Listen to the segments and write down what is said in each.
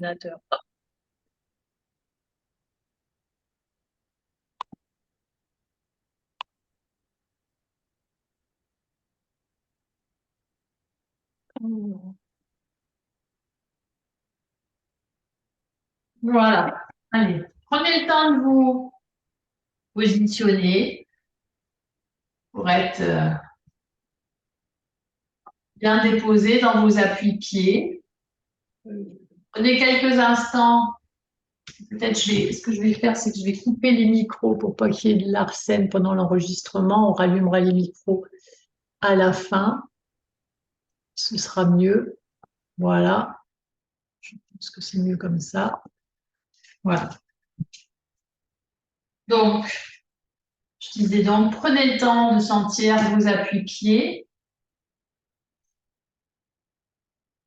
ordinateur. Voilà. Allez, prenez le temps de vous positionner pour être bien déposé dans vos appuis-pieds. Prenez quelques instants. Peut-être ce que je vais faire, c'est que je vais couper les micros pour pas qu'il y ait de l'arsène pendant l'enregistrement. On rallumera les micros à la fin. Ce sera mieux. Voilà. Je pense que c'est mieux comme ça. Voilà. Donc, je disais donc, prenez le temps de sentir vos appuis-pieds,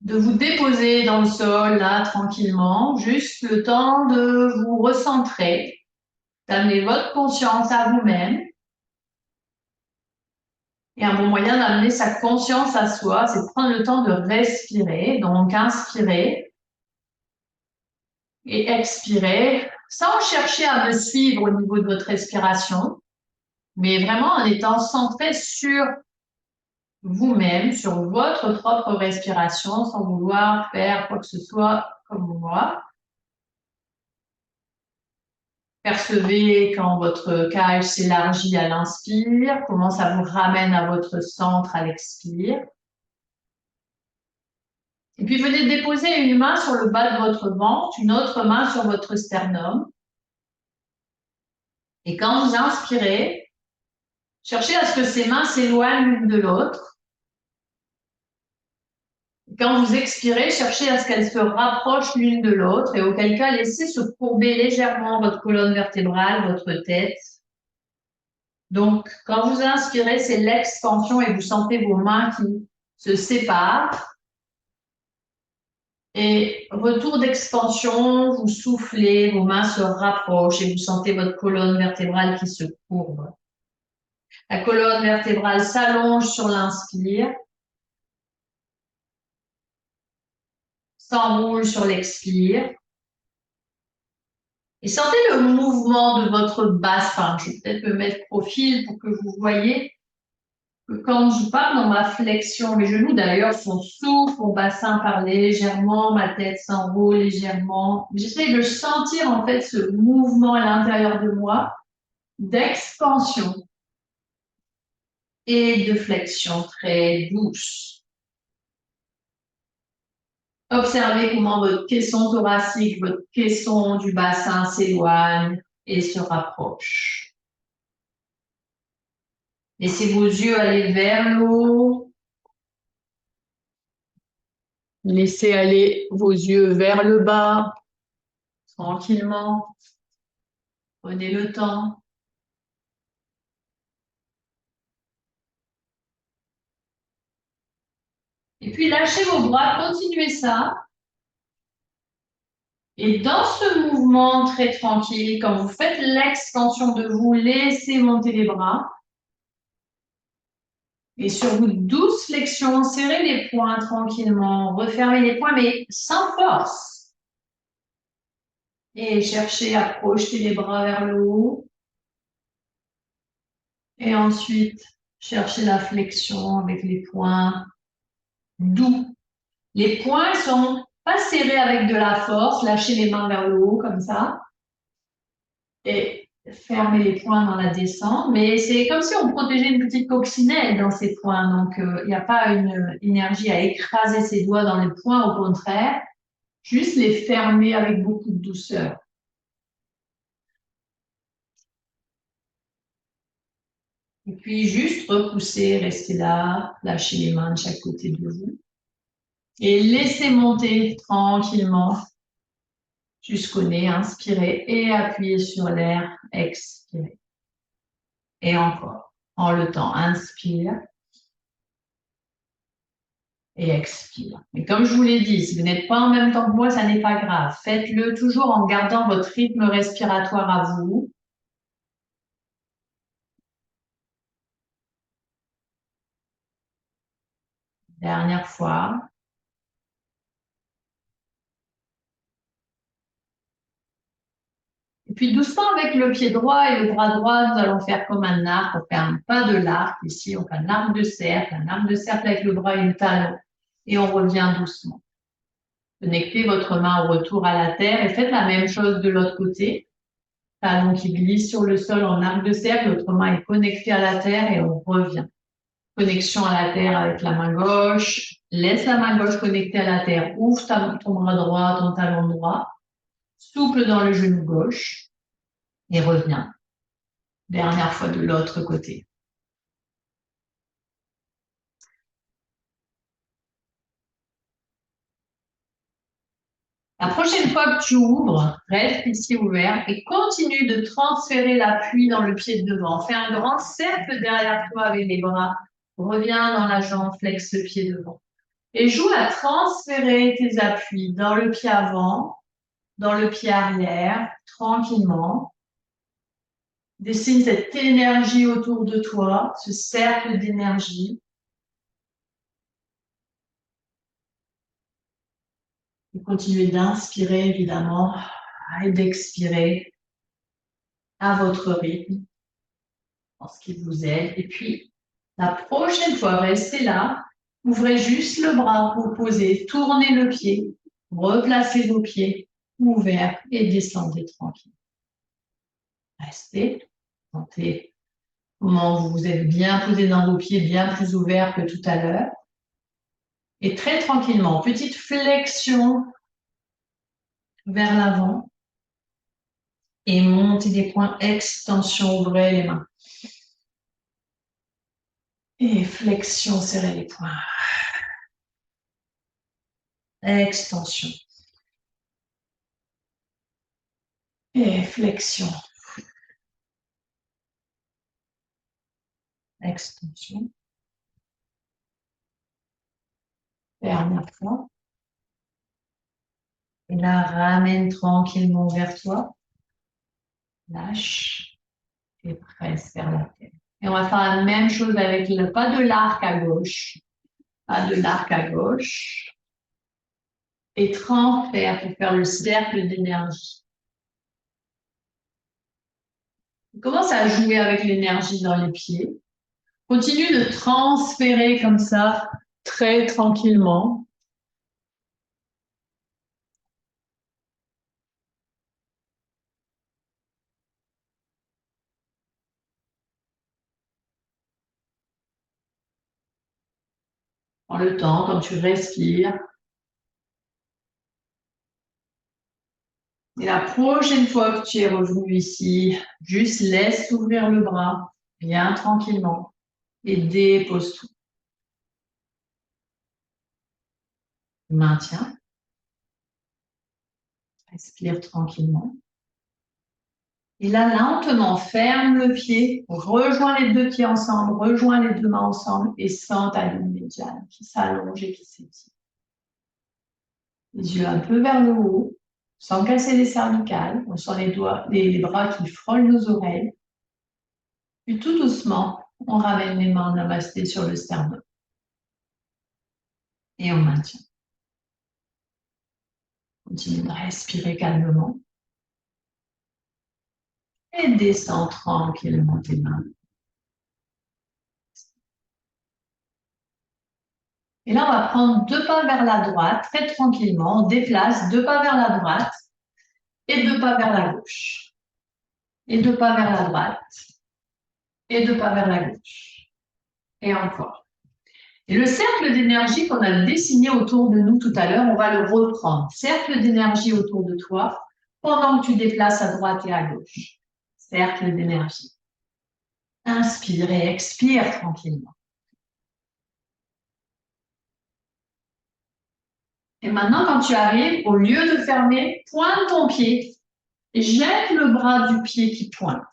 de vous déposer dans le sol, là, tranquillement, juste le temps de vous recentrer, d'amener votre conscience à vous-même. Et un bon moyen d'amener sa conscience à soi, c'est de prendre le temps de respirer. Donc, inspirer et expirer, sans chercher à me suivre au niveau de votre respiration, mais vraiment en étant centré sur vous-même, sur votre propre respiration, sans vouloir faire quoi que ce soit comme moi. Percevez quand votre cage s'élargit à l'inspire, comment ça vous ramène à votre centre à l'expire. Et puis venez déposer une main sur le bas de votre ventre, une autre main sur votre sternum. Et quand vous inspirez, cherchez à ce que ces mains s'éloignent l'une de l'autre. Quand vous expirez, cherchez à ce qu'elles se rapprochent l'une de l'autre et auquel cas, laissez se courber légèrement votre colonne vertébrale, votre tête. Donc, quand vous inspirez, c'est l'expansion et vous sentez vos mains qui se séparent. Et retour d'expansion, vous soufflez, vos mains se rapprochent et vous sentez votre colonne vertébrale qui se courbe. La colonne vertébrale s'allonge sur l'inspire, s'enroule sur l'expire. Et sentez le mouvement de votre bassin. Je vais peut-être me mettre profil pour que vous voyez que quand je pars dans ma flexion, mes genoux d'ailleurs sont souples, mon bassin part légèrement, ma tête s'enroule légèrement. J'essaie de sentir en fait ce mouvement à l'intérieur de moi d'expansion et de flexion très douce. Observez comment votre caisson thoracique, votre caisson du bassin s'éloigne et se rapproche. Laissez vos yeux aller vers le haut. Laissez aller vos yeux vers le bas, tranquillement. Prenez le temps. Et puis lâchez vos bras, continuez ça. Et dans ce mouvement très tranquille, quand vous faites l'extension de vous, laissez monter les bras. Et sur vos douces flexions, serrez les poings tranquillement, refermez les poings, mais sans force. Et cherchez à projeter les bras vers le haut. Et ensuite, cherchez la flexion avec les poings doux. Les poings sont pas serrés avec de la force. Lâchez les mains vers le haut comme ça. Et fermez les poings dans la descente. Mais c'est comme si on protégeait une petite coccinelle dans ces poings. Donc, il n'y a pas une énergie à écraser ses doigts dans les poings. Au contraire, juste les fermer avec beaucoup de douceur. Et puis, juste repousser, restez là. Lâchez les mains de chaque côté de vous. Et laissez monter tranquillement jusqu'au nez, inspirez et appuyez sur l'air, expirez. Et encore, en le temps, inspire et expire. Mais comme je vous l'ai dit, si vous n'êtes pas en même temps que moi, ça n'est pas grave. Faites-le toujours en gardant votre rythme respiratoire à vous. Dernière fois. Et puis doucement avec le pied droit et le bras droit, nous allons faire comme un arc. On fait un pas de l'arc ici, on fait un arc de cercle avec le bras et le talon. Et on revient doucement. Connectez votre main au retour à la terre et faites la même chose de l'autre côté. Talon qui glisse sur le sol en arc de cercle, l'autre main est connectée à la terre et on revient. Connexion à la terre avec la main gauche. Laisse la main gauche connectée à la terre. Ouvre ton bras droit, ton talon droit. Souple dans le genou gauche et reviens. Dernière fois de l'autre côté. La prochaine fois que tu ouvres, reste ici ouvert et continue de transférer l'appui dans le pied de devant. Fais un grand cercle derrière toi avec les bras. Reviens dans la jambe, flexe le pied devant. Et joue à transférer tes appuis dans le pied avant, dans le pied arrière, tranquillement. Dessine cette énergie autour de toi, ce cercle d'énergie. Et continuez d'inspirer, évidemment, et d'expirer à votre rythme, en ce qui vous aide. Et puis, la prochaine fois, restez là. Ouvrez juste le bras pour poser. Tournez le pied. Replacez vos pieds ouverts et descendez tranquille. Restez. Sentez comment vous vous êtes bien posé dans vos pieds, bien plus ouverts que tout à l'heure. Et très tranquillement, petite flexion vers l'avant. Et montez des points, extension, ouvrez les mains. Et flexion, serrez les poings. Extension. Et flexion. Extension. Dernière fois. Et là, ramène tranquillement vers toi. Lâche. Et presse vers la tête. Et on va faire la même chose avec le pas de l'arc à gauche. Pas de l'arc à gauche. Et transfert pour faire le cercle d'énergie. Commence à jouer avec l'énergie dans les pieds. Continue de transférer comme ça, très tranquillement. Prends le temps quand tu respires. Et la prochaine fois que tu es revenu ici, juste laisse ouvrir le bras, bien tranquillement, et dépose tout. Maintiens. Respire tranquillement. Et là, lentement, ferme le pied, rejoins les deux pieds ensemble, rejoins les deux mains ensemble et sens ta ligne médiane qui s'allonge et qui s'étire. Les yeux un peu vers le haut, sans casser les cervicales. On sent les bras qui frôlent nos oreilles. Puis tout doucement, on ramène les mains en namasté sur le sternum. Et on maintient. Continue de respirer calmement. Et descends tranquillement tes mains. Et là, on va prendre deux pas vers la droite, très tranquillement. On déplace deux pas vers la droite et deux pas vers la gauche. Et deux pas vers la droite et deux pas vers la gauche. Et encore. Et le cercle d'énergie qu'on a dessiné autour de nous tout à l'heure, on va le reprendre. Cercle d'énergie autour de toi pendant que tu déplaces à droite et à gauche. Cercle d'énergie. Inspire et expire tranquillement. Et maintenant, quand tu arrives, au lieu de fermer, pointe ton pied et jette le bras du pied qui pointe.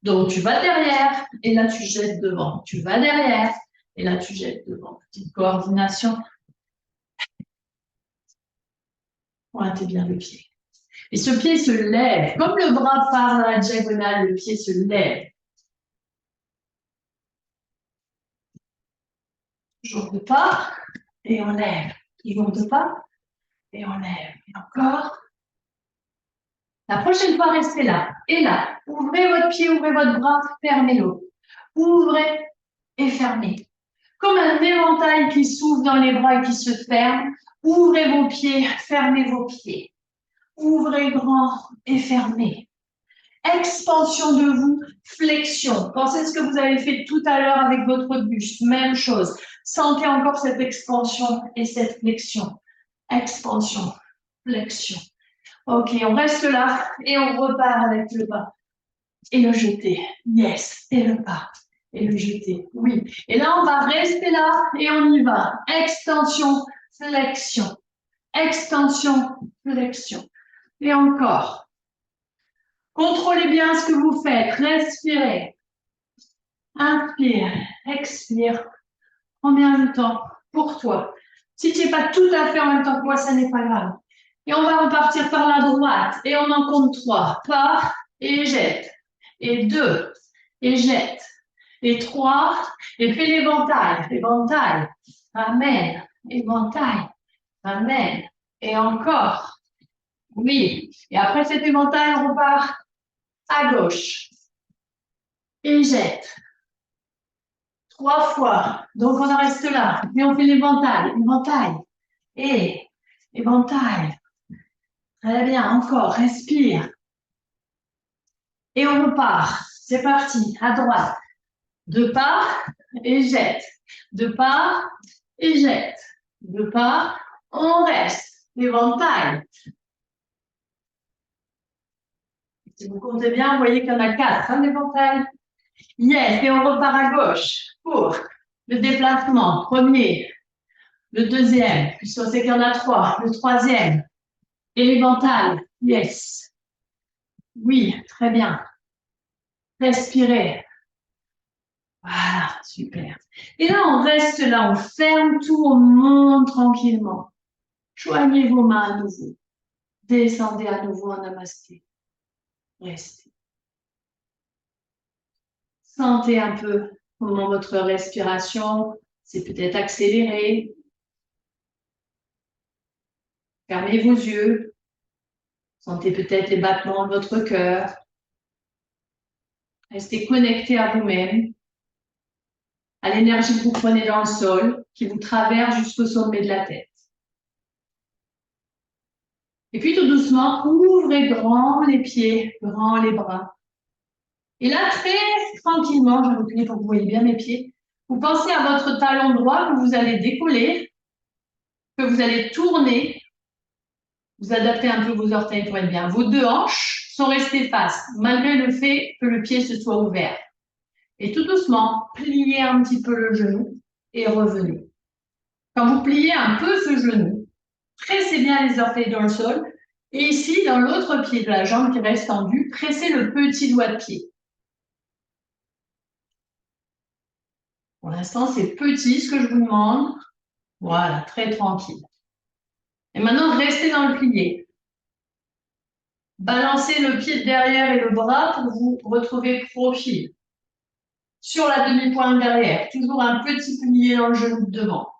Donc, tu vas derrière et là, tu jettes devant. Tu vas derrière et là, tu jettes devant. Petite coordination. Pointez bien le pied. Et ce pied se lève. Comme le bras part dans la diagonale, le pied se lève. Toujours deux pas et on lève. Toujours deux pas et on lève. Et encore. La prochaine fois, restez là. Et là, ouvrez votre pied, ouvrez votre bras, fermez-le. Ouvrez et fermez. Comme un éventail qui s'ouvre dans les bras et qui se ferme. Ouvrez vos pieds, fermez vos pieds. Ouvrez grand et fermez. Expansion de vous, flexion. Pensez à ce que vous avez fait tout à l'heure avec votre buste. Même chose. Sentez encore cette expansion et cette flexion. Expansion, flexion. Ok, on reste là et on repart avec le bas. Et le jeter. Yes. Et le bas. Et le jeter. Oui. Et là, on va rester là et on y va. Extension, flexion. Extension, flexion. Et encore. Contrôlez bien ce que vous faites. Respirez. Inspire. Expire. Prends bien le temps pour toi. Si tu n'es pas tout à fait en même temps que moi, ça n'est pas grave. Et on va repartir par la droite. Et on en compte 3. Pars et jette. Et 2. Et jette. Et 3. Et fais l'éventail. Éventail. Amen. Éventail. Amen. Et encore. Oui. Et après cet éventail, on repart à gauche. Et jette. 3 fois. Donc, on en reste là. Et on fait l'éventail. Éventail. Et éventail. Très bien. Encore. Respire. Et on repart. C'est parti. À droite. 2 pas et jette. 2 pas et jette. 2 pas. On reste. L'éventail. Si vous comptez bien, vous voyez qu'il y en a 4. Un éventail. Yes. Et on repart à gauche pour le déplacement. Premier. Le deuxième. Puisqu'on sait qu'il y en a 3. Le troisième. Et l'éventail. Yes. Oui, très bien. Respirez. Voilà, super. Et là, on reste là, on ferme tout, on monte tranquillement. Joignez vos mains à nouveau. Descendez à nouveau en namasté. Restez. Sentez un peu comment votre respiration s'est peut-être accélérée. Fermez vos yeux. Sentez peut-être les battements de votre cœur. Restez connecté à vous-même, à l'énergie que vous prenez dans le sol, qui vous traverse jusqu'au sommet de la tête. Et puis tout doucement, ouvrez grand les pieds, grand les bras. Et là, très tranquillement, je vais reculer pour que vous voyez bien mes pieds. Vous pensez à votre talon droit que vous allez décoller, que vous allez tourner. Vous adaptez un peu vos orteils pour être bien. Vos 2 hanches sont restées face, malgré le fait que le pied se soit ouvert. Et tout doucement, pliez un petit peu le genou et revenez. Quand vous pliez un peu ce genou, pressez bien les orteils dans le sol. Et ici, dans l'autre pied de la jambe qui reste tendue, pressez le petit doigt de pied. Pour l'instant, c'est petit ce que je vous demande. Voilà, très tranquille. Et maintenant, restez dans le plié. Balancez le pied de derrière et le bras pour vous retrouver profil. Sur la demi-pointe derrière, toujours un petit plié dans le genou de devant.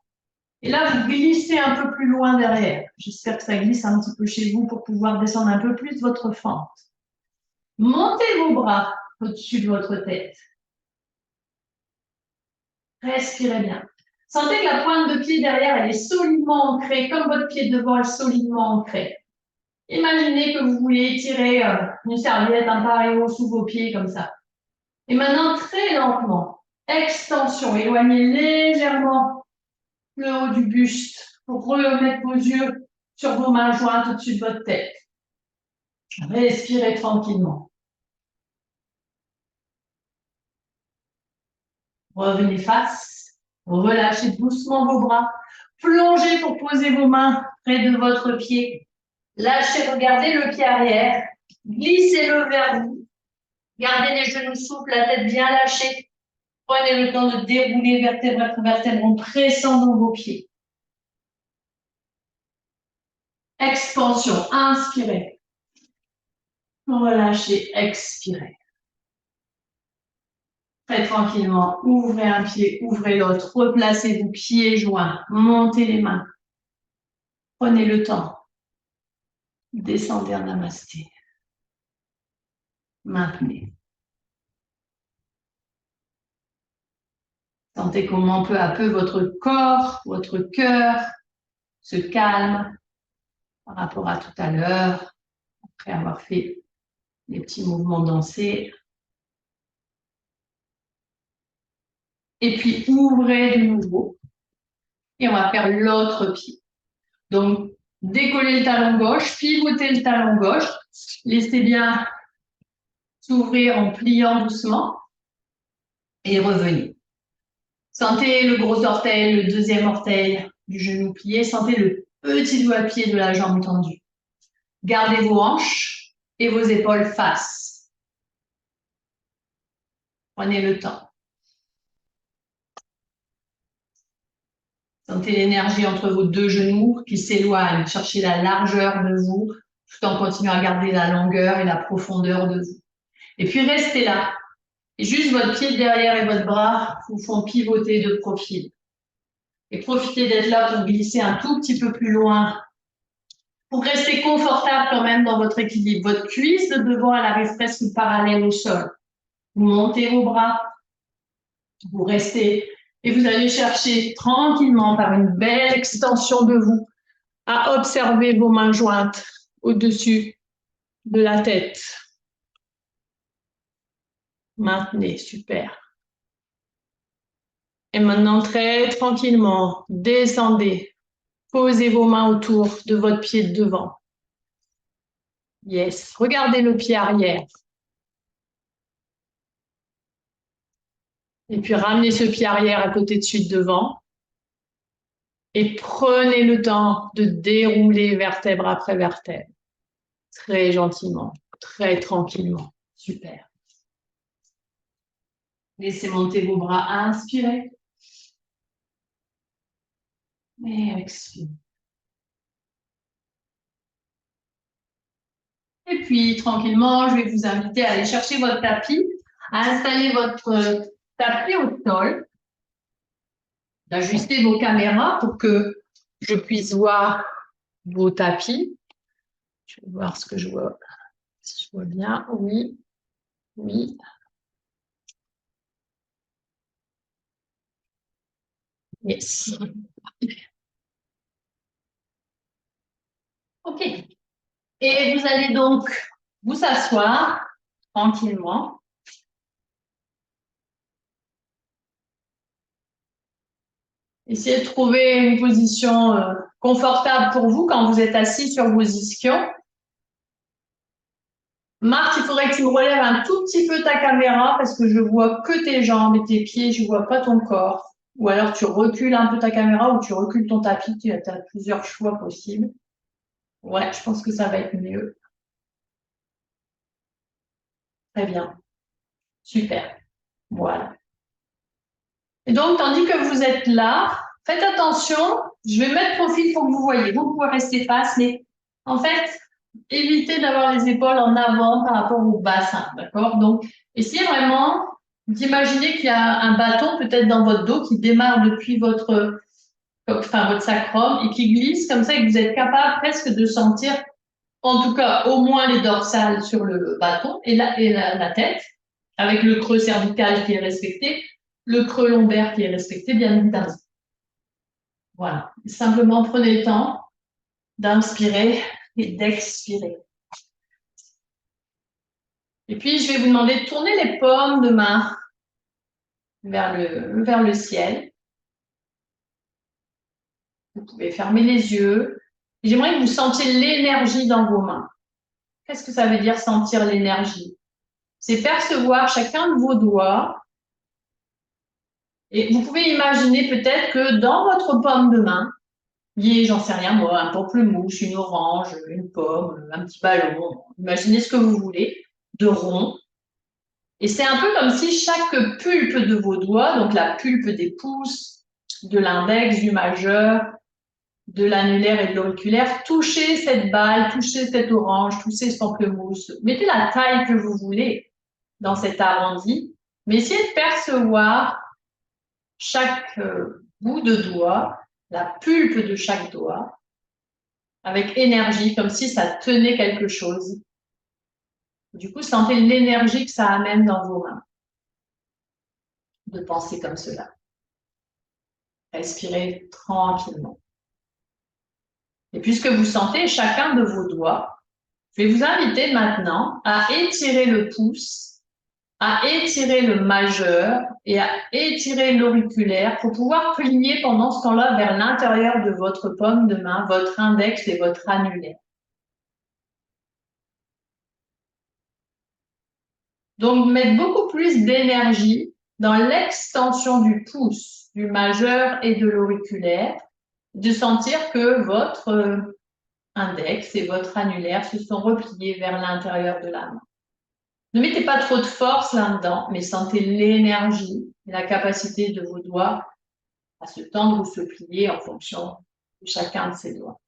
Et là, vous glissez un peu plus loin derrière. J'espère que ça glisse un petit peu chez vous pour pouvoir descendre un peu plus votre fente. Montez vos bras au-dessus de votre tête. Respirez bien. Sentez que la pointe de pied derrière, elle est solidement ancrée, comme votre pied devant est solidement ancré. Imaginez que vous voulez étirer une serviette, un paréo sous vos pieds comme ça. Et maintenant, très lentement, extension, éloignez légèrement le haut du buste pour remettre vos yeux sur vos mains jointes au-dessus de votre tête. Respirez tranquillement. Revenez face, relâchez doucement vos bras, plongez pour poser vos mains près de votre pied. Lâchez, regardez le pied arrière, glissez-le vers vous. Gardez les genoux souples, la tête bien lâchée. Prenez le temps de dérouler vertèbre après vertèbre en pressant dans vos pieds. Expansion, inspirez. Relâchez, expirez. Très tranquillement, ouvrez un pied, ouvrez l'autre. Replacez vos pieds joints, montez les mains. Prenez le temps. Descendez en namasté. Maintenez. Sentez comment peu à peu votre corps, votre cœur se calme par rapport à tout à l'heure, après avoir fait les petits mouvements dansés. Et puis ouvrez de nouveau. Et on va faire l'autre pied. Donc, décollez le talon gauche, pivotez le talon gauche. Laissez bien s'ouvrir en pliant doucement. Et revenez. Sentez le gros orteil, le deuxième orteil du genou plié. Sentez le petit doigt de pied de la jambe tendue. Gardez vos hanches et vos épaules face. Prenez le temps. Sentez l'énergie entre vos deux genoux qui s'éloignent. Cherchez la largeur de vous tout en continuant à garder la longueur et la profondeur de vous. Et puis restez là. Et juste votre pied de derrière et votre bras vous font pivoter de profil. Et profitez d'être là pour glisser un tout petit peu plus loin. Pour rester confortable quand même dans votre équilibre. Votre cuisse de devant, elle arrive presque parallèle au sol. Vous montez vos bras. Vous restez et vous allez chercher tranquillement par une belle extension de vous à observer vos mains jointes au-dessus de la tête. Maintenez, super. Et maintenant, très tranquillement, descendez. Posez vos mains autour de votre pied de devant. Yes. Regardez le pied arrière. Et puis ramenez ce pied arrière à côté de celui de devant. Et prenez le temps de dérouler vertèbre après vertèbre. Très gentiment, très tranquillement. Super. Laissez monter vos bras. Inspirez. Et expirez. Et puis, tranquillement, je vais vous inviter à aller chercher votre tapis, à installer votre tapis au sol, d'ajuster vos caméras pour que je puisse voir vos tapis. Je vais voir ce que je vois. Si je vois bien, oui, oui. Yes. OK. Et vous allez donc vous asseoir tranquillement. Essayez de trouver une position confortable pour vous quand vous êtes assis sur vos ischions. Marc, il faudrait que tu me relèves un tout petit peu ta caméra parce que je vois que tes jambes et tes pieds, je vois pas ton corps. Ou alors tu recules un peu ta caméra ou tu recules ton tapis, tu as plusieurs choix possibles. Ouais, je pense que ça va être mieux. Très bien. Super. Voilà. Et donc, tandis que vous êtes là, faites attention, je vais mettre profil pour que vous voyez. Vous pouvez rester face, mais en fait, évitez d'avoir les épaules en avant par rapport au bassin, d'accord? Donc, essayez vraiment d'imaginer qu'il y a un bâton peut-être dans votre dos qui démarre depuis votre sacrum et qui glisse comme ça et que vous êtes capable presque de sentir, en tout cas, au moins les dorsales sur le bâton et la tête, avec le creux cervical qui est respecté, le creux lombaire qui est respecté, bien évidemment. Voilà. Simplement, prenez le temps d'inspirer et d'expirer. Et puis, je vais vous demander de tourner les paumes de main vers le ciel. Vous pouvez fermer les yeux. J'aimerais que vous sentiez l'énergie dans vos mains. Qu'est-ce que ça veut dire sentir l'énergie? C'est percevoir chacun de vos doigts. Et vous pouvez imaginer peut-être que dans votre paume de main, il y ait, j'en sais rien moi, un pamplemousse, une orange, une pomme, un petit ballon. Imaginez ce que vous voulez, de rond. Et c'est un peu comme si chaque pulpe de vos doigts, donc la pulpe des pouces, de l'index, du majeur, de l'annulaire et de l'auriculaire, touchez cette balle, touchez cette orange, touchez ce pamplemousse. Mettez la taille que vous voulez dans cet arrondi, mais essayez de percevoir chaque bout de doigt, la pulpe de chaque doigt, avec énergie, comme si ça tenait quelque chose. Du coup, sentez l'énergie que ça amène dans vos mains de penser comme cela. Respirez tranquillement. Et puisque vous sentez chacun de vos doigts, je vais vous inviter maintenant à étirer le pouce, à étirer le majeur et à étirer l'auriculaire pour pouvoir plier pendant ce temps-là vers l'intérieur de votre paume de main, votre index et votre annulaire. Donc, mettre beaucoup plus d'énergie dans l'extension du pouce, du majeur et de l'auriculaire, de sentir que votre index et votre annulaire se sont repliés vers l'intérieur de la main. Ne mettez pas trop de force là-dedans, mais sentez l'énergie et la capacité de vos doigts à se tendre ou se plier en fonction de chacun de ces doigts.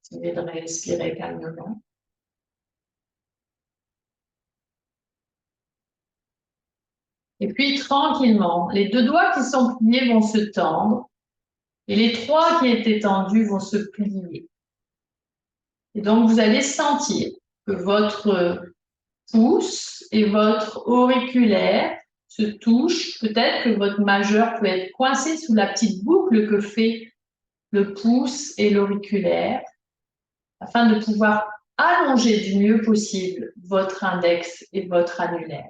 Continuez de respirer calmement. Et puis, tranquillement, les deux doigts qui sont pliés vont se tendre et les trois qui étaient tendus vont se plier. Et donc, vous allez sentir que votre pouce et votre auriculaire se touchent. Peut-être que votre majeur peut être coincé sous la petite boucle que fait le pouce et l'auriculaire afin de pouvoir allonger du mieux possible votre index et votre annulaire.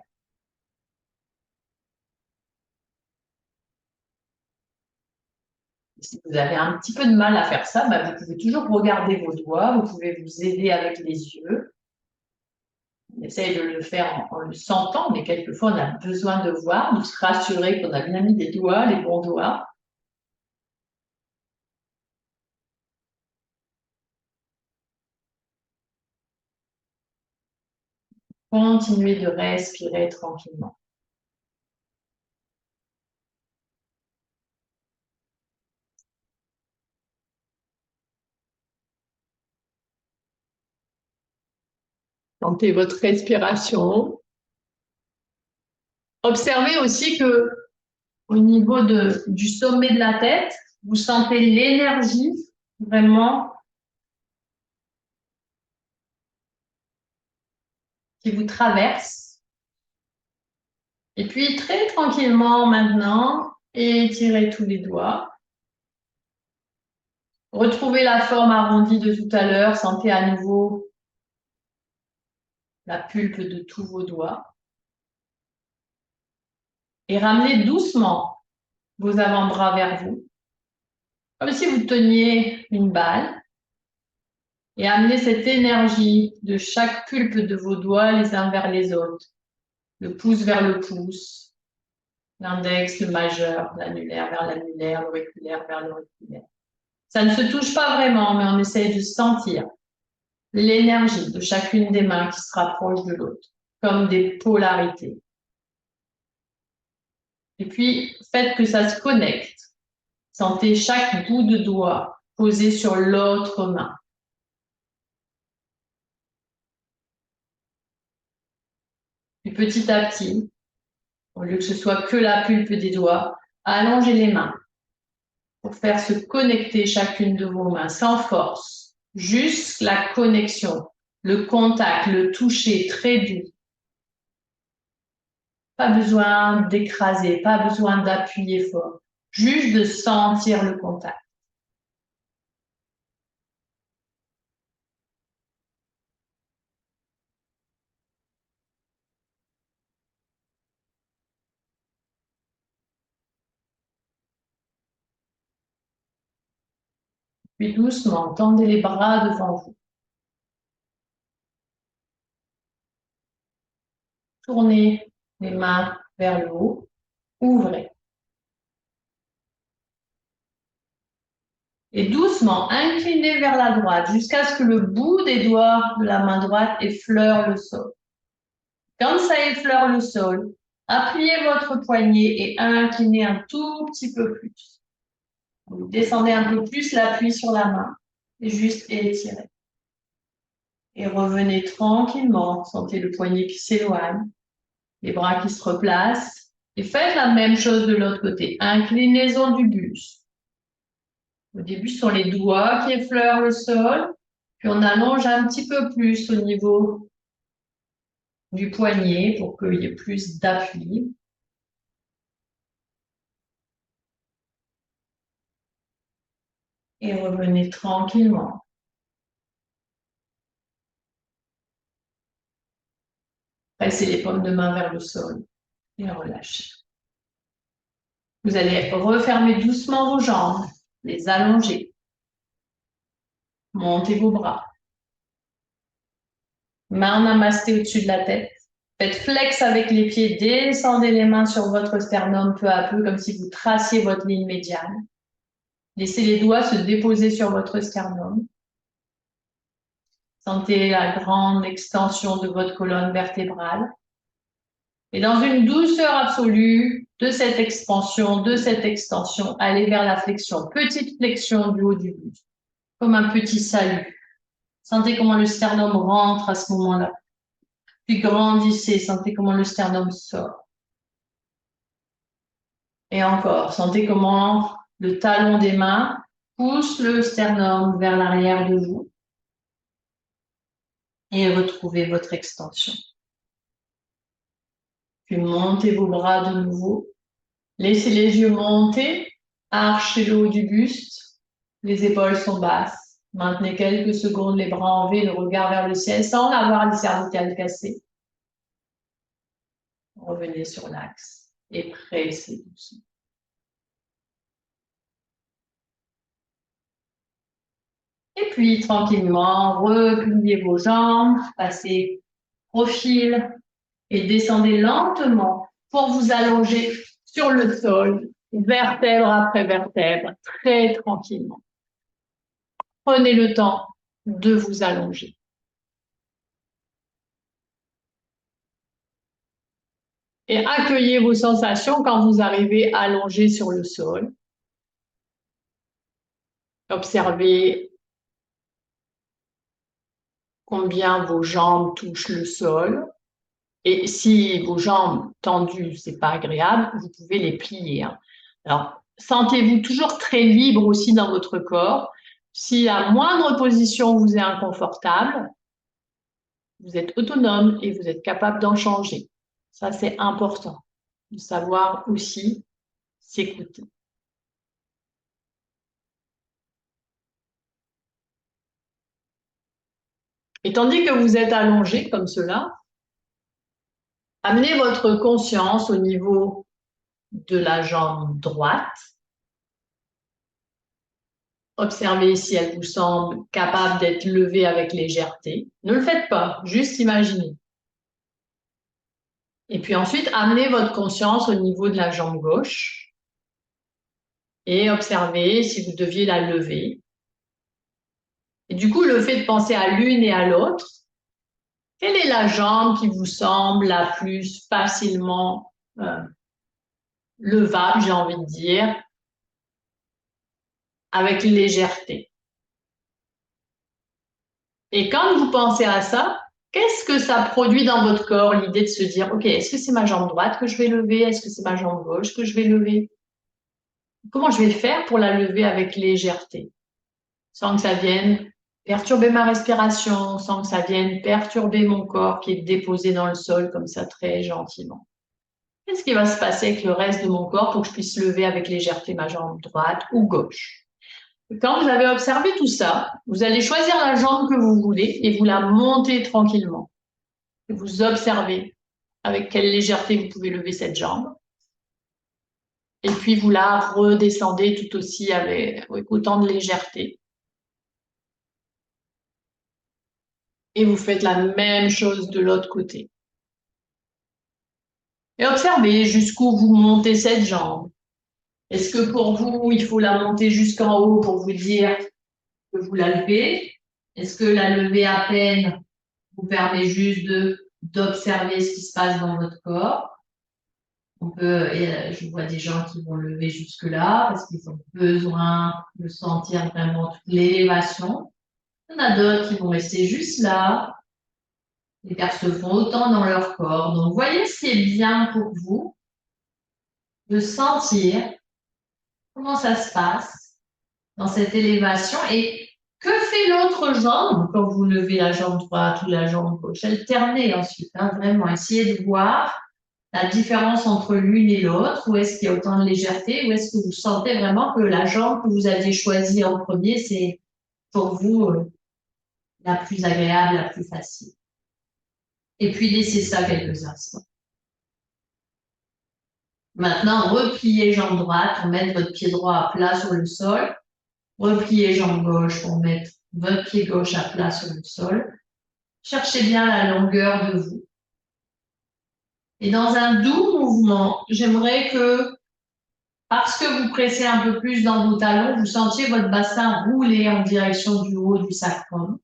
Si vous avez un petit peu de mal à faire ça, bah, vous pouvez toujours regarder vos doigts, vous pouvez vous aider avec les yeux. On essaye de le faire en le sentant, mais quelquefois on a besoin de voir, de se rassurer qu'on a bien mis des doigts, les bons doigts. Continuez de respirer tranquillement. Sentez votre respiration. Observez aussi que au niveau du sommet de la tête, vous sentez l'énergie vraiment qui vous traverse. Et puis très tranquillement maintenant, étirez tous les doigts. Retrouvez la forme arrondie de tout à l'heure. Sentez à nouveau la pulpe de tous vos doigts. Et ramenez doucement vos avant-bras vers vous, comme si vous teniez une balle. Et amenez cette énergie de chaque pulpe de vos doigts les uns vers les autres. Le pouce vers le pouce, l'index, le majeur, l'annulaire vers l'annulaire, l'auriculaire vers l'auriculaire. Ça ne se touche pas vraiment, mais on essaye de sentir l'énergie de chacune des mains qui se rapproche de l'autre, comme des polarités. Et puis, faites que ça se connecte. Sentez chaque bout de doigt posé sur l'autre main. Puis petit à petit, au lieu que ce soit que la pulpe des doigts, allongez les mains pour faire se connecter chacune de vos mains sans force. Juste la connexion, le contact, le toucher très doux. Pas besoin d'écraser, pas besoin d'appuyer fort. Juste de sentir le contact. Puis doucement, tendez les bras devant vous. Tournez les mains vers le haut. Ouvrez. Et doucement, inclinez vers la droite jusqu'à ce que le bout des doigts de la main droite effleure le sol. Quand ça effleure le sol, appuyez votre poignet et inclinez un tout petit peu plus. Vous descendez un peu plus l'appui sur la main et juste étirez. Et revenez tranquillement. Sentez le poignet qui s'éloigne, les bras qui se replacent. Et faites la même chose de l'autre côté. Inclinaison du buste. Au début, ce sont les doigts qui effleurent le sol, puis on allonge un petit peu plus au niveau du poignet pour qu'il y ait plus d'appui. Et revenez tranquillement. Pressez les paumes de main vers le sol et relâchez. Vous allez refermer doucement vos jambes, les allonger. Montez vos bras. Main namasté au-dessus de la tête. Faites flex avec les pieds, descendez les mains sur votre sternum peu à peu, comme si vous traciez votre ligne médiane. Laissez les doigts se déposer sur votre sternum. Sentez la grande extension de votre colonne vertébrale. Et dans une douceur absolue de cette expansion, de cette extension, allez vers la flexion. Petite flexion du haut du buste, comme un petit salut. Sentez comment le sternum rentre à ce moment-là. Puis grandissez, sentez comment le sternum sort. Et encore, sentez comment le talon des mains pousse le sternum vers l'arrière de vous. Et retrouvez votre extension. Puis montez vos bras de nouveau. Laissez les yeux monter, archez le haut du buste. Les épaules sont basses. Maintenez quelques secondes les bras en V, le regard vers le ciel sans avoir les cervicales cassées. Revenez sur l'axe et pressez doucement. Et puis, tranquillement, repliez vos jambes, passez profil et descendez lentement pour vous allonger sur le sol, vertèbre après vertèbre, très tranquillement. Prenez le temps de vous allonger. Et accueillez vos sensations quand vous arrivez allongé sur le sol. Observez combien vos jambes touchent le sol. Et si vos jambes tendues, c'est pas agréable, vous pouvez les plier. Alors, sentez-vous toujours très libre aussi dans votre corps. Si la moindre position vous est inconfortable, vous êtes autonome et vous êtes capable d'en changer. Ça, c'est important de savoir aussi s'écouter. Et tandis que vous êtes allongé comme cela, amenez votre conscience au niveau de la jambe droite. Observez si elle vous semble capable d'être levée avec légèreté. Ne le faites pas, juste imaginez. Et puis ensuite, amenez votre conscience au niveau de la jambe gauche et observez si vous deviez la lever. Et du coup, le fait de penser à l'une et à l'autre, quelle est la jambe qui vous semble la plus facilement levable, j'ai envie de dire, avec légèreté? Et quand vous pensez à ça, qu'est-ce que ça produit dans votre corps, l'idée de se dire, OK, est-ce que c'est ma jambe droite que je vais lever? Est-ce que c'est ma jambe gauche que je vais lever? Comment je vais faire pour la lever avec légèreté, sans que ça vienne perturber ma respiration, sans que ça vienne perturber mon corps qui est déposé dans le sol comme ça très gentiment? Qu'est-ce qui va se passer avec le reste de mon corps pour que je puisse lever avec légèreté ma jambe droite ou gauche? Quand vous avez observé tout ça, vous allez choisir la jambe que vous voulez et vous la montez tranquillement. Vous observez avec quelle légèreté vous pouvez lever cette jambe. Et puis vous la redescendez tout aussi avec autant de légèreté. Et vous faites la même chose de l'autre côté. Et observez jusqu'où vous montez cette jambe. Est-ce que pour vous, il faut la monter jusqu'en haut pour vous dire que vous la levez? Est-ce que la lever à peine vous permet juste d'observer ce qui se passe dans votre corps? Je vois des gens qui vont lever jusque-là parce qu'ils ont besoin de sentir vraiment toute l'élévation. Il y en a d'autres qui vont rester juste là. Les percevant autant dans leur corps. Donc, voyez ce qui est bien pour vous de sentir comment ça se passe dans cette élévation. Et que fait l'autre jambe quand vous levez la jambe droite ou la jambe gauche? Alternez ensuite, hein, vraiment. Essayez de voir la différence entre l'une et l'autre. Où est-ce qu'il y a autant de légèreté? Où est-ce que vous sentez vraiment que la jambe que vous aviez choisie en premier, c'est pour vous la plus agréable, la plus facile. Et puis laissez ça quelques instants. Maintenant, repliez jambe droite pour mettre votre pied droit à plat sur le sol. Repliez jambe gauche pour mettre votre pied gauche à plat sur le sol. Cherchez bien la longueur de vous. Et dans un doux mouvement, j'aimerais que, parce que vous pressez un peu plus dans vos talons, vous sentiez votre bassin rouler en direction du haut du sacrum.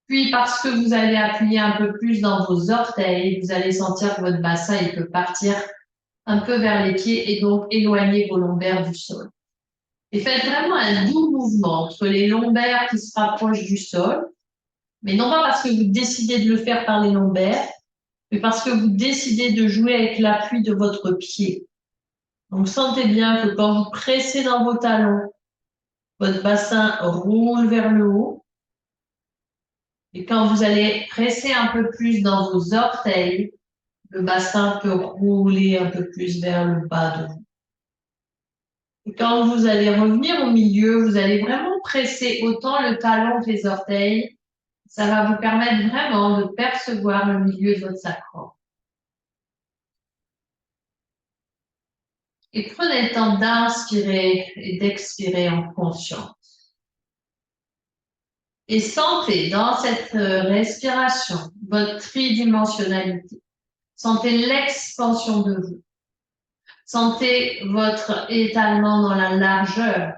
Puis, parce que vous allez appuyer un peu plus dans vos orteils, vous allez sentir que votre bassin, il peut partir un peu vers les pieds et donc éloigner vos lombaires du sol. Et faites vraiment un doux mouvement entre les lombaires qui se rapprochent du sol, mais non pas parce que vous décidez de le faire par les lombaires, mais parce que vous décidez de jouer avec l'appui de votre pied. Donc sentez bien que quand vous pressez dans vos talons, votre bassin roule vers le haut. Et quand vous allez presser un peu plus dans vos orteils, le bassin peut rouler un peu plus vers le bas de vous. Et quand vous allez revenir au milieu, vous allez vraiment presser autant le talon que les orteils. Ça va vous permettre vraiment de percevoir le milieu de votre sacrum. Et prenez le temps d'inspirer et d'expirer en conscience. Et sentez dans cette respiration votre tridimensionnalité. Sentez l'expansion de vous. Sentez votre étalement dans la largeur.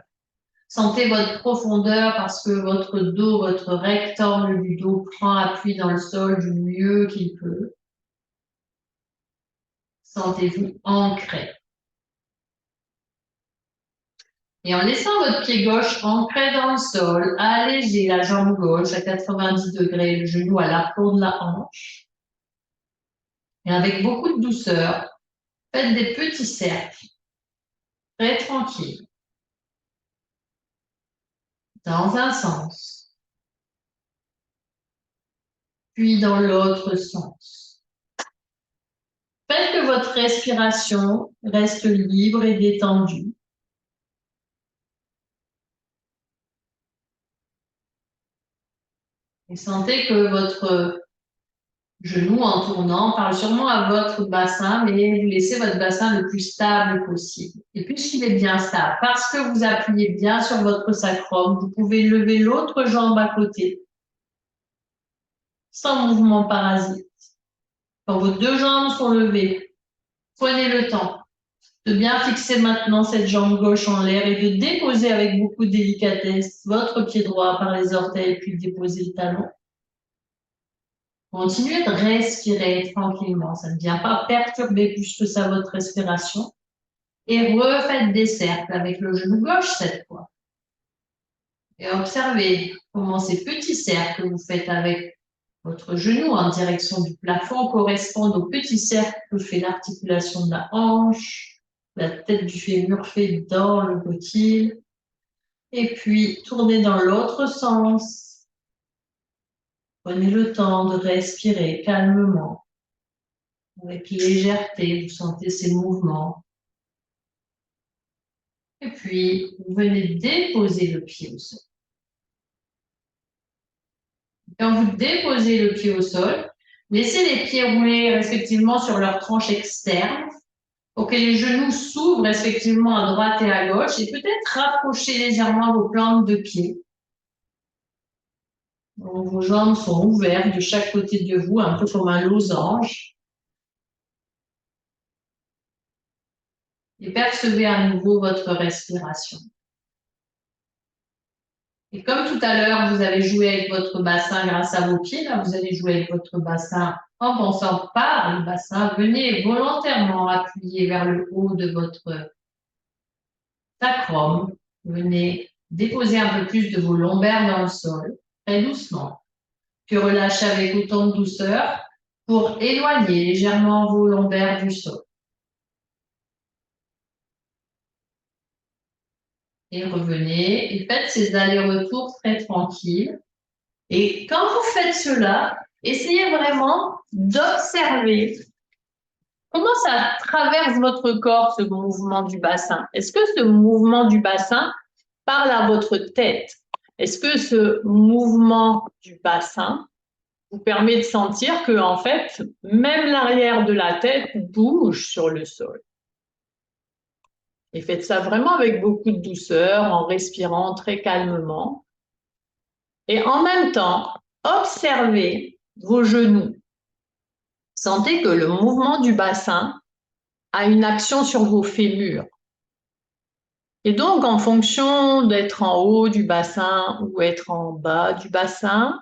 Sentez votre profondeur parce que votre dos, votre rectangle du dos prend appui dans le sol du mieux qu'il peut. Sentez-vous ancré. Et en laissant votre pied gauche ancré dans le sol, allégez la jambe gauche à 90 degrés, le genou à l'aplomb de la hanche. Et avec beaucoup de douceur, faites des petits cercles, très tranquilles, dans un sens, puis dans l'autre sens. Faites que votre respiration reste libre et détendue. Et sentez que votre genou en tournant parle sûrement à votre bassin, mais vous laissez votre bassin le plus stable possible. Et puisqu'il est bien stable, parce que vous appuyez bien sur votre sacrum, vous pouvez lever l'autre jambe à côté, sans mouvement parasite. Quand vos deux jambes sont levées, prenez le temps de bien fixer maintenant cette jambe gauche en l'air et de déposer avec beaucoup de délicatesse votre pied droit par les orteils, puis déposer le talon. Continuez de respirer tranquillement. Ça ne vient pas perturber plus que ça votre respiration. Et refaites des cercles avec le genou gauche cette fois. Et observez comment ces petits cercles que vous faites avec votre genou en direction du plafond correspondent aux petits cercles que fait l'articulation de la hanche, la tête du fémur fait dans le gotile. Et puis, tournez dans l'autre sens. Prenez le temps de respirer calmement. Avec légèreté, vous sentez ces mouvements. Et puis, vous venez déposer le pied au sol. Quand vous déposez le pied au sol, laissez les pieds rouler respectivement sur leur tranche externe pour que les genoux s'ouvrent respectivement à droite et à gauche et peut-être rapprocher légèrement vos plantes de pied. Donc, vos jambes sont ouvertes de chaque côté de vous, un peu comme un losange. Et percevez à nouveau votre respiration. Et comme tout à l'heure, vous avez joué avec votre bassin grâce à vos pieds, là, vous allez jouer avec votre bassin en pensant par le bassin. Venez volontairement appuyer vers le haut de votre sacrum. Venez déposer un peu plus de vos lombaires dans le sol, très doucement. Puis relâchez avec autant de douceur pour éloigner légèrement vos lombaires du sol. et revenez et faites ces allers-retours très tranquilles. Et quand vous faites cela, essayez vraiment d'observer comment ça traverse votre corps, ce mouvement du bassin. Est-ce que ce mouvement du bassin parle à votre tête? Est-ce que ce mouvement du bassin vous permet de sentir que, en fait, même l'arrière de la tête bouge sur le sol? Et faites ça vraiment avec beaucoup de douceur, en respirant très calmement. Et en même temps, observez vos genoux. Sentez que le mouvement du bassin a une action sur vos fémurs. Et donc, en fonction d'être en haut du bassin ou être en bas du bassin,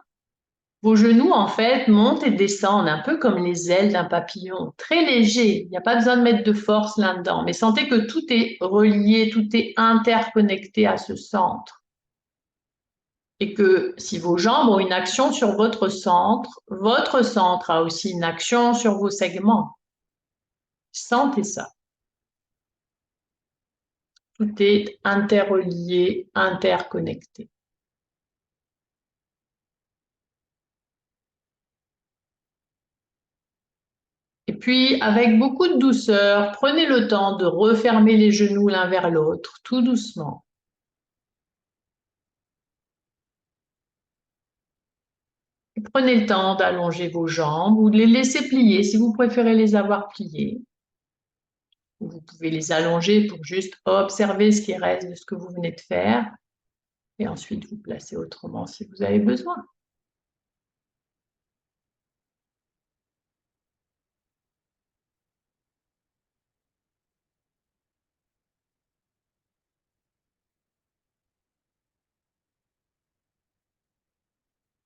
vos genoux, en fait, montent et descendent un peu comme les ailes d'un papillon, très léger. Il n'y a pas besoin de mettre de force là-dedans, mais sentez que tout est relié, tout est interconnecté à ce centre. Et que si vos jambes ont une action sur votre centre a aussi une action sur vos segments. Sentez ça. Tout est interrelié, interconnecté. Et puis, avec beaucoup de douceur, prenez le temps de refermer les genoux l'un vers l'autre, tout doucement. Et prenez le temps d'allonger vos jambes ou de les laisser plier si vous préférez les avoir pliées. Vous pouvez les allonger pour juste observer ce qui reste de ce que vous venez de faire et ensuite vous placer autrement si vous avez besoin.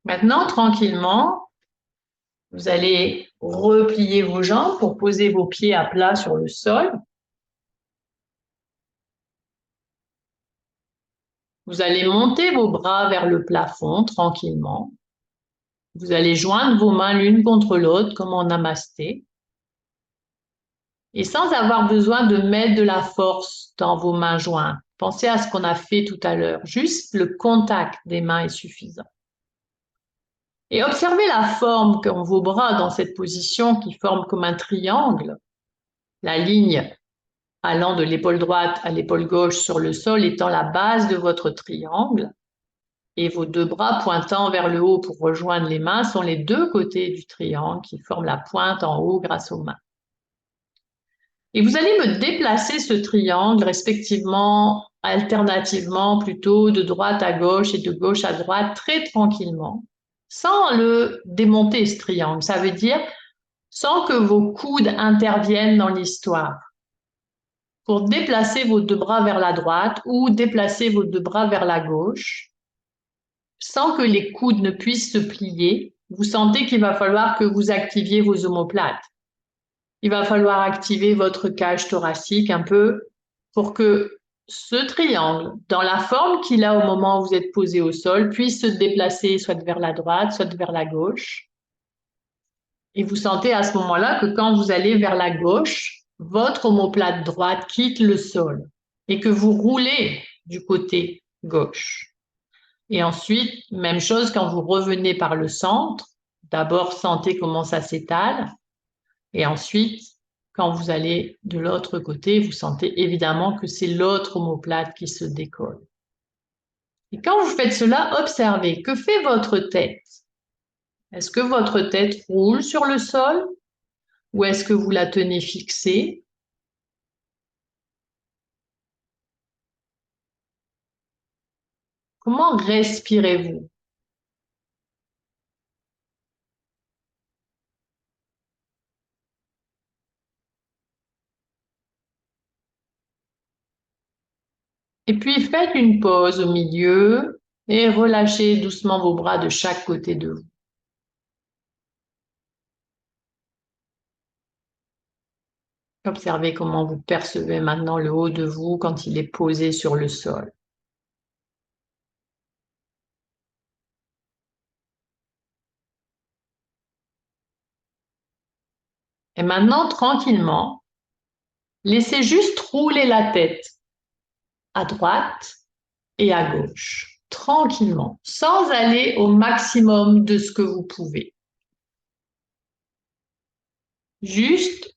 Maintenant, tranquillement, vous allez replier vos jambes pour poser vos pieds à plat sur le sol. Vous allez monter vos bras vers le plafond tranquillement. Vous allez joindre vos mains l'une contre l'autre comme en namasté. Et sans avoir besoin de mettre de la force dans vos mains jointes. Pensez à ce qu'on a fait tout à l'heure. Juste le contact des mains est suffisant. Et observez la forme qu'ont vos bras dans cette position qui forme comme un triangle. La ligne allant de l'épaule droite à l'épaule gauche sur le sol étant la base de votre triangle. Et vos deux bras pointant vers le haut pour rejoindre les mains sont les deux côtés du triangle qui forment la pointe en haut grâce aux mains. Et vous allez me déplacer ce triangle respectivement, alternativement, plutôt de droite à gauche et de gauche à droite, très tranquillement, sans le démonter ce triangle. Ça veut dire sans que vos coudes interviennent dans l'histoire. Pour déplacer vos deux bras vers la droite ou déplacer vos deux bras vers la gauche, sans que les coudes ne puissent se plier, vous sentez qu'il va falloir que vous activiez vos omoplates. Il va falloir activer votre cage thoracique un peu pour que ce triangle, dans la forme qu'il a au moment où vous êtes posé au sol, puisse se déplacer soit vers la droite, soit vers la gauche. Et vous sentez à ce moment-là que quand vous allez vers la gauche, votre omoplate droite quitte le sol et que vous roulez du côté gauche. Et ensuite, même chose quand vous revenez par le centre. D'abord, sentez comment ça s'étale. Et ensuite, quand vous allez de l'autre côté, vous sentez évidemment que c'est l'autre omoplate qui se décolle. Et quand vous faites cela, observez, que fait votre tête? Est-ce que votre tête roule sur le sol ou est-ce que vous la tenez fixée? Comment respirez-vous? Et puis faites une pause au milieu et relâchez doucement vos bras de chaque côté de vous. Observez comment vous percevez maintenant le haut de vous quand il est posé sur le sol. Et maintenant, tranquillement, laissez juste rouler la tête à droite et à gauche, tranquillement, sans aller au maximum de ce que vous pouvez. Juste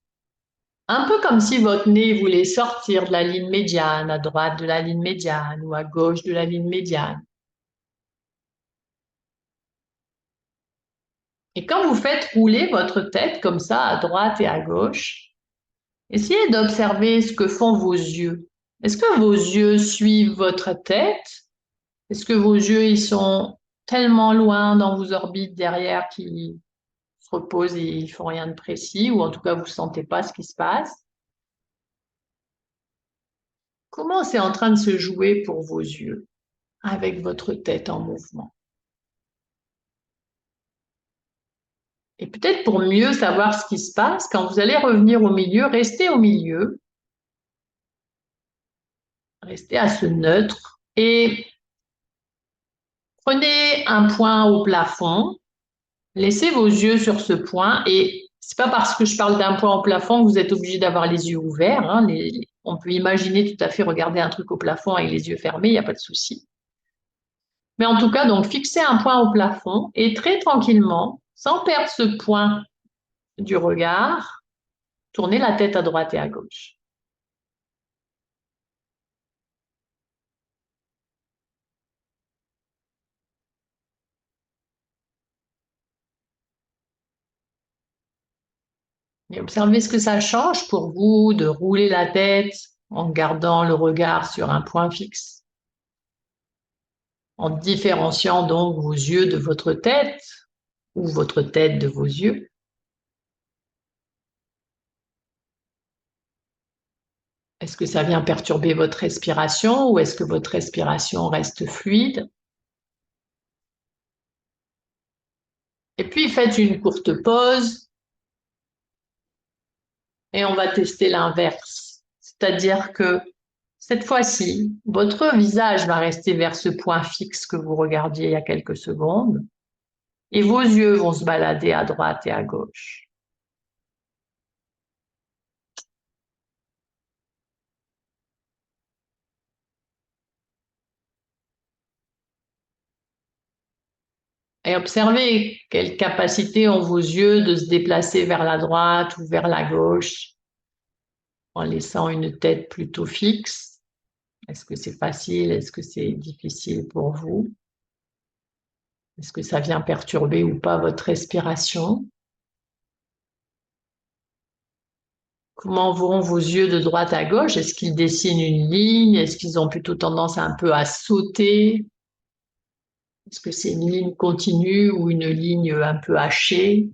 un peu comme si votre nez voulait sortir de la ligne médiane, à droite de la ligne médiane ou à gauche de la ligne médiane. Et quand vous faites rouler votre tête comme ça à droite et à gauche, essayez d'observer ce que font vos yeux. Est-ce que vos yeux suivent votre tête? Est-ce que vos yeux ils sont tellement loin dans vos orbites derrière qu'ils se reposent et ils font rien de précis, ou en tout cas vous ne sentez pas ce qui se passe? Comment c'est en train de se jouer pour vos yeux avec votre tête en mouvement? Et peut-être pour mieux savoir ce qui se passe, quand vous allez revenir au milieu, restez au milieu, restez à ce neutre et prenez un point au plafond, laissez vos yeux sur ce point et c'est pas parce que je parle d'un point au plafond que vous êtes obligé d'avoir les yeux ouverts, hein. On peut imaginer tout à fait regarder un truc au plafond avec les yeux fermés, il n'y a pas de souci. Mais en tout cas, donc fixez un point au plafond et très tranquillement, sans perdre ce point du regard, tournez la tête à droite et à gauche. Et observez ce que ça change pour vous de rouler la tête en gardant le regard sur un point fixe, en différenciant donc vos yeux de votre tête ou votre tête de vos yeux. Est-ce que ça vient perturber votre respiration ou est-ce que votre respiration reste fluide? Et puis faites une courte pause et on va tester l'inverse. C'est-à-dire que cette fois-ci, votre visage va rester vers ce point fixe que vous regardiez il y a quelques secondes et vos yeux vont se balader à droite et à gauche. Et observez quelle capacité ont vos yeux de se déplacer vers la droite ou vers la gauche en laissant une tête plutôt fixe. Est-ce que c'est facile? Est-ce que c'est difficile pour vous? Est-ce que ça vient perturber ou pas votre respiration? Comment vont vos yeux de droite à gauche? Est-ce qu'ils dessinent une ligne? Est-ce qu'ils ont plutôt tendance un peu à sauter? Est-ce que c'est une ligne continue ou une ligne un peu hachée?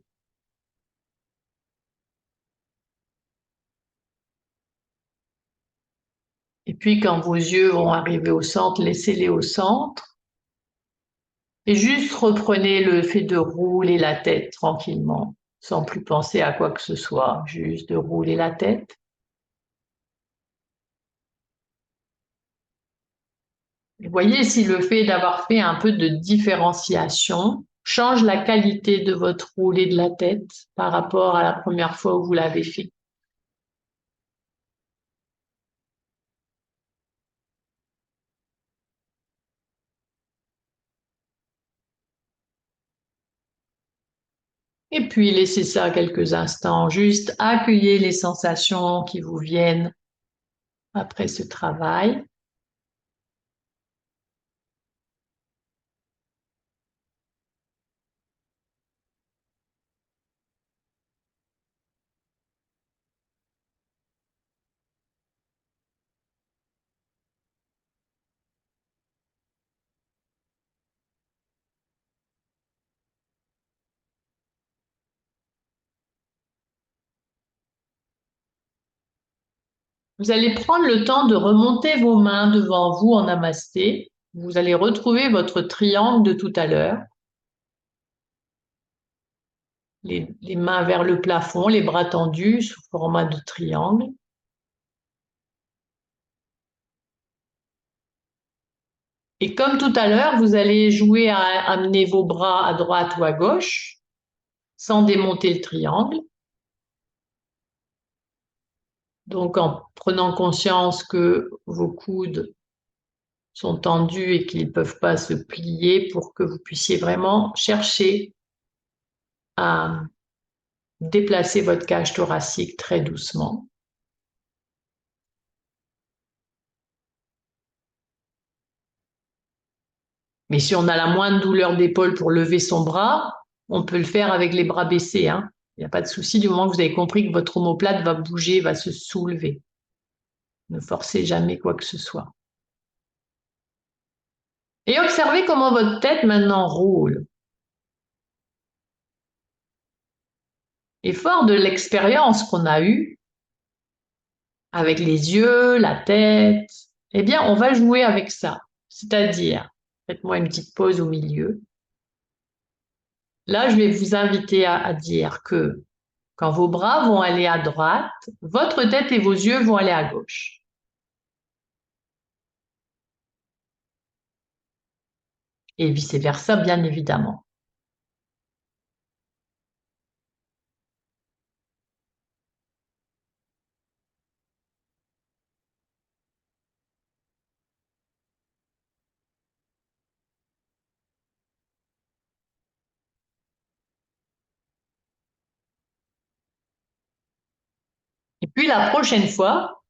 Et puis quand vos yeux vont arriver au centre, laissez-les au centre. Et juste reprenez le fait de rouler la tête tranquillement, sans plus penser à quoi que ce soit, juste de rouler la tête. Et voyez si le fait d'avoir fait un peu de différenciation change la qualité de votre roulé de la tête par rapport à la première fois où vous l'avez fait. Et puis laissez ça quelques instants, juste accueillez les sensations qui vous viennent après ce travail. Vous allez prendre le temps de remonter vos mains devant vous en namasté. Vous allez retrouver votre triangle de tout à l'heure. Les mains vers le plafond, les bras tendus sous format de triangle. Et comme tout à l'heure, vous allez jouer à amener vos bras à droite ou à gauche sans démonter le triangle. Donc en prenant conscience que vos coudes sont tendus et qu'ils ne peuvent pas se plier pour que vous puissiez vraiment chercher à déplacer votre cage thoracique très doucement. Mais si on a la moindre douleur d'épaule pour lever son bras, on peut le faire avec les bras baissés, hein. Il n'y a pas de souci du moment que vous avez compris que votre omoplate va bouger, va se soulever. Ne forcez jamais quoi que ce soit. Et observez comment votre tête maintenant roule. Et fort de l'expérience qu'on a eue avec les yeux, la tête, eh bien, on va jouer avec ça. C'est-à-dire, faites-moi une petite pause au milieu. Là, je vais vous inviter à dire que quand vos bras vont aller à droite, votre tête et vos yeux vont aller à gauche. Et vice-versa, bien évidemment. Et puis la prochaine fois,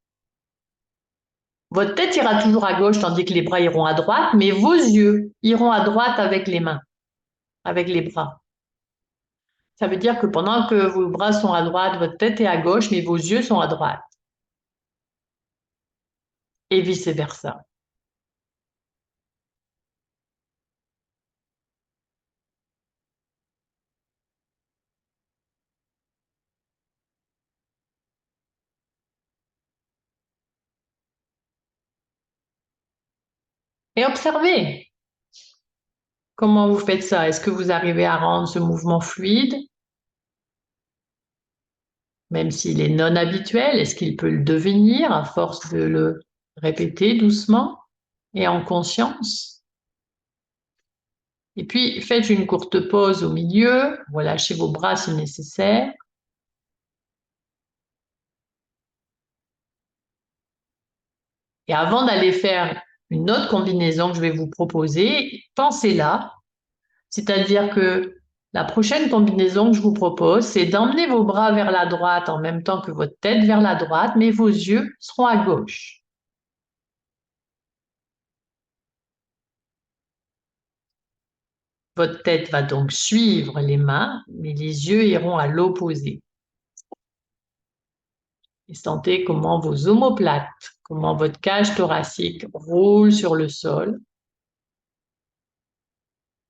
votre tête ira toujours à gauche tandis que les bras iront à droite, mais vos yeux iront à droite avec les mains, avec les bras. Ça veut dire que pendant que vos bras sont à droite, votre tête est à gauche, mais vos yeux sont à droite. Et vice-versa. Et observez comment vous faites ça. Est-ce que vous arrivez à rendre ce mouvement fluide, même s'il est non habituel? Est-ce qu'il peut le devenir à force de le répéter doucement et en conscience? Et puis, faites une courte pause au milieu, relâchez vos bras si nécessaire. Et avant d'aller faire une autre combinaison que je vais vous proposer, pensez là. C'est-à-dire que la prochaine combinaison que je vous propose, c'est d'emmener vos bras vers la droite en même temps que votre tête vers la droite, mais vos yeux seront à gauche. Votre tête va donc suivre les mains, mais les yeux iront à l'opposé. Et sentez comment vos omoplates, comment votre cage thoracique roule sur le sol.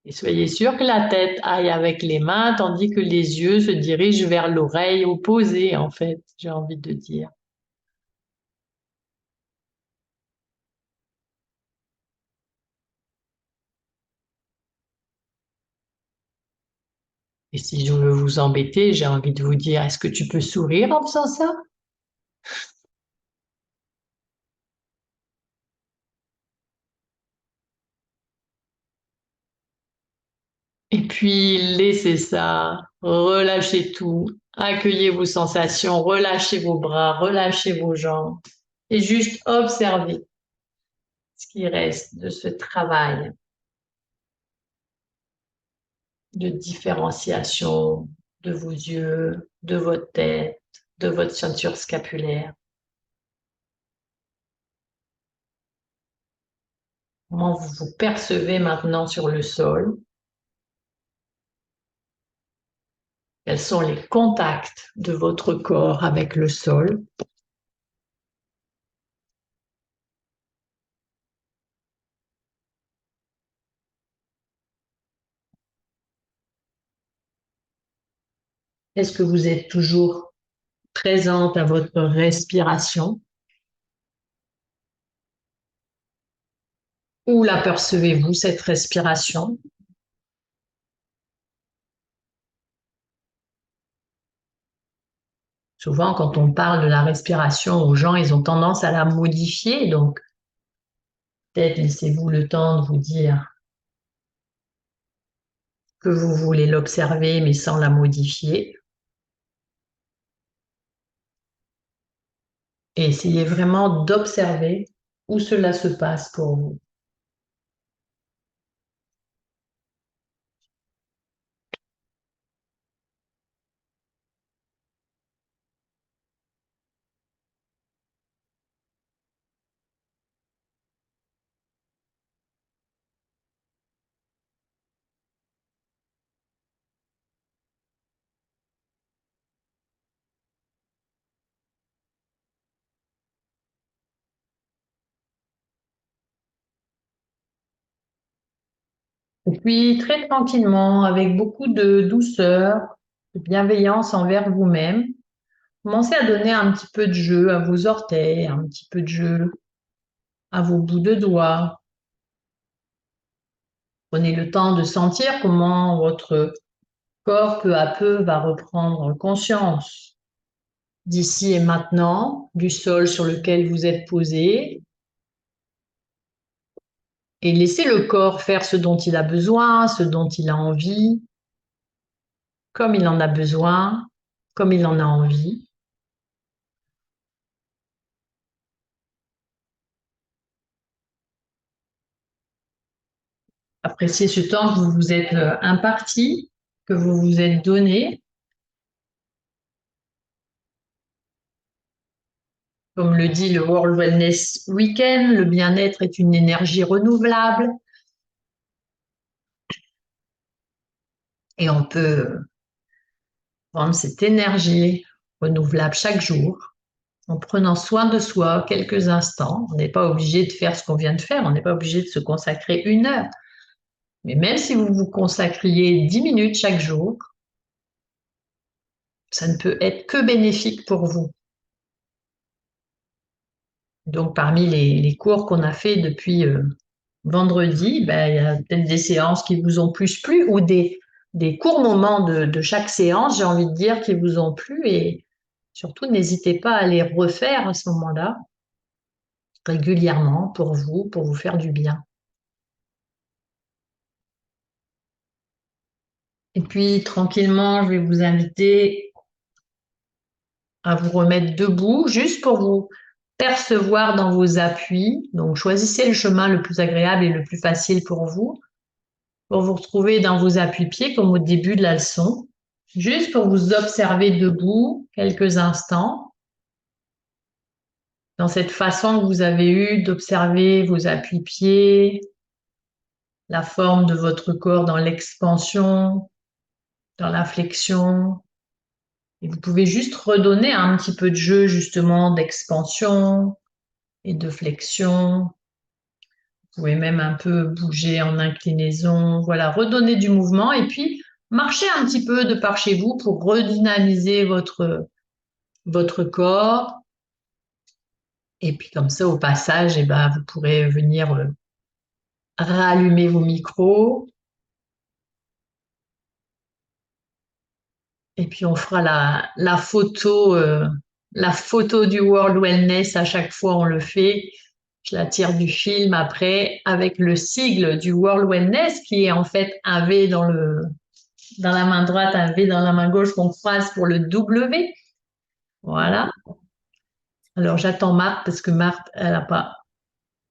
Et soyez sûr que la tête aille avec les mains, tandis que les yeux se dirigent vers l'oreille opposée, en fait, j'ai envie de dire. Et si je veux vous embêter, j'ai envie de vous dire, est-ce que tu peux sourire en faisant ça? Et puis, laissez ça, relâchez tout, accueillez vos sensations, relâchez vos bras, relâchez vos jambes et juste observez ce qui reste de ce travail de différenciation de vos yeux, de votre tête, de votre ceinture scapulaire. Comment vous vous percevez maintenant sur le sol? Quels sont les contacts de votre corps avec le sol? Est-ce que vous êtes toujours présente à votre respiration? Où la percevez-vous, cette respiration? Souvent, quand on parle de la respiration aux gens, ils ont tendance à la modifier. Donc, peut-être laissez-vous le temps de vous dire que vous voulez l'observer, mais sans la modifier. Et essayez vraiment d'observer où cela se passe pour vous. Et puis, très tranquillement, avec beaucoup de douceur, de bienveillance envers vous-même, commencez à donner un petit peu de jeu à vos orteils, un petit peu de jeu à vos bouts de doigts. Prenez le temps de sentir comment votre corps, peu à peu, va reprendre conscience d'ici et maintenant, du sol sur lequel vous êtes posé, et laissez le corps faire ce dont il a besoin, ce dont il a envie, comme il en a besoin, comme il en a envie. Appréciez ce temps que vous vous êtes imparti, que vous vous êtes donné. Comme le dit le World Wellness Weekend, le bien-être est une énergie renouvelable et on peut prendre cette énergie renouvelable chaque jour en prenant soin de soi quelques instants. On n'est pas obligé de faire ce qu'on vient de faire, on n'est pas obligé de se consacrer 1 heure. Mais même si vous vous consacriez 10 minutes chaque jour, ça ne peut être que bénéfique pour vous. Donc, parmi les cours qu'on a fait depuis vendredi, ben, il y a peut-être des séances qui vous ont plus plu ou des courts moments de chaque séance, j'ai envie de dire, qui vous ont plu. Et surtout, n'hésitez pas à les refaire à ce moment-là, régulièrement, pour vous faire du bien. Et puis, tranquillement, je vais vous inviter à vous remettre debout, juste pour vous percevoir dans vos appuis. Donc, choisissez le chemin le plus agréable et le plus facile pour vous retrouver dans vos appuis-pieds comme au début de la leçon. Juste pour vous observer debout quelques instants, dans cette façon que vous avez eue d'observer vos appuis-pieds, la forme de votre corps dans l'expansion, dans la flexion. Et vous pouvez juste redonner un petit peu de jeu justement d'expansion et de flexion. Vous pouvez même un peu bouger en inclinaison. Voilà, redonner du mouvement et puis marcher un petit peu de par chez vous pour redynamiser votre corps. Et puis comme ça, au passage, eh ben, vous pourrez venir rallumer vos micros. Et puis on fera la photo du World Wellness à chaque fois on le fait. Je la tire du film après avec le sigle du World Wellness qui est en fait un V dans la main droite, un V dans la main gauche qu'on croise pour le W. Voilà. Alors j'attends Marthe parce que Marthe, elle n'a pas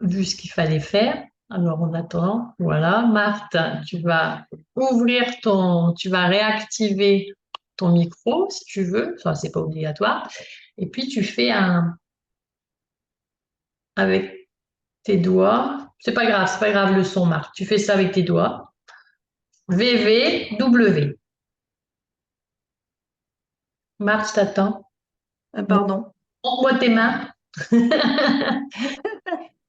vu ce qu'il fallait faire. Alors en attendant, voilà, Marthe, tu vas réactiver ton micro si tu veux. Enfin, c'est pas obligatoire. Et puis tu fais avec tes doigts. C'est pas grave le son, Marthe. Tu fais ça avec tes doigts. VVW. Marthe, je t'attends. Pardon. Montre-moi tes mains.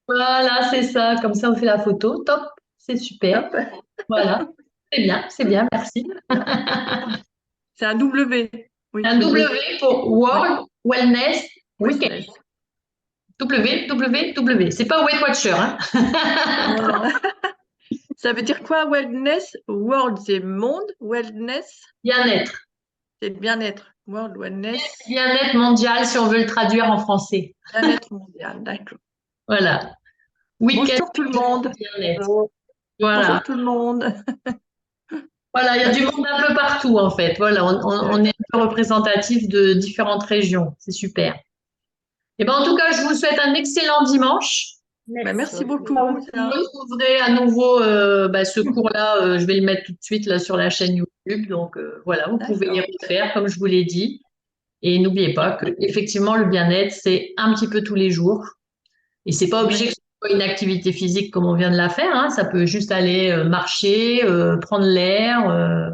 Voilà, c'est ça. Comme ça, on fait la photo. Top. C'est super. Hop. Voilà. C'est bien, merci. C'est un W. Oui, Un W. W pour Ouais. World Wellness Weekend. Wellness. WWW. C'est pas Weight Watcher, hein? Non, non. Ça veut dire quoi, wellness? World, c'est monde. Wellness, Bien-être. c'est bien-être. World Wellness, Bien-être mondial, si on veut le traduire en français. bien-être mondial. D'accord. Voilà. Week-end Bonjour tout le monde. bien-être. Voilà. Bonjour tout le monde. Voilà, il y a du monde un peu partout, en fait. Voilà, on est un peu représentatif de différentes régions. C'est super. Et ben, en tout cas, je vous souhaite un excellent dimanche. Ben, merci Ah, beaucoup. vous retrouverez à nouveau ce cours-là. Je vais le mettre tout de suite là sur la chaîne YouTube. Donc voilà, vous pouvez y D'accord. refaire comme je vous l'ai dit. Et n'oubliez pas que effectivement le bien-être c'est un petit peu tous les jours. Et c'est pas obligé que ce soit une activité physique comme on vient de la faire. Hein. Ça peut juste aller marcher, prendre l'air,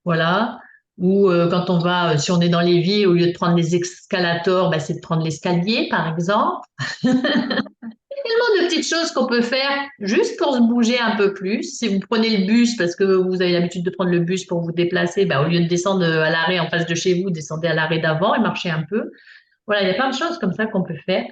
voilà. Ou quand on va, si on est dans les villes, au lieu de prendre les escalators, c'est de prendre l'escalier, par exemple. Tellement de petites choses qu'on peut faire juste pour se bouger un peu plus. Si vous prenez le bus parce que vous avez l'habitude de prendre le bus pour vous déplacer, bah, au lieu de descendre à l'arrêt en face de chez vous, descendez à l'arrêt d'avant et marchez un peu. Voilà, il y a plein de choses comme ça qu'on peut faire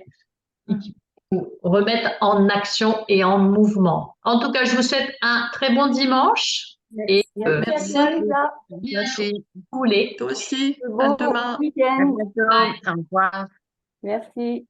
et qui vous remettre en action et en mouvement. En tout cas, je vous souhaite un très bon dimanche et Merci à toi, Lisa. Merci. vous voulez. Toi aussi. À Bon demain. week-end. À bientôt. Au revoir. Merci.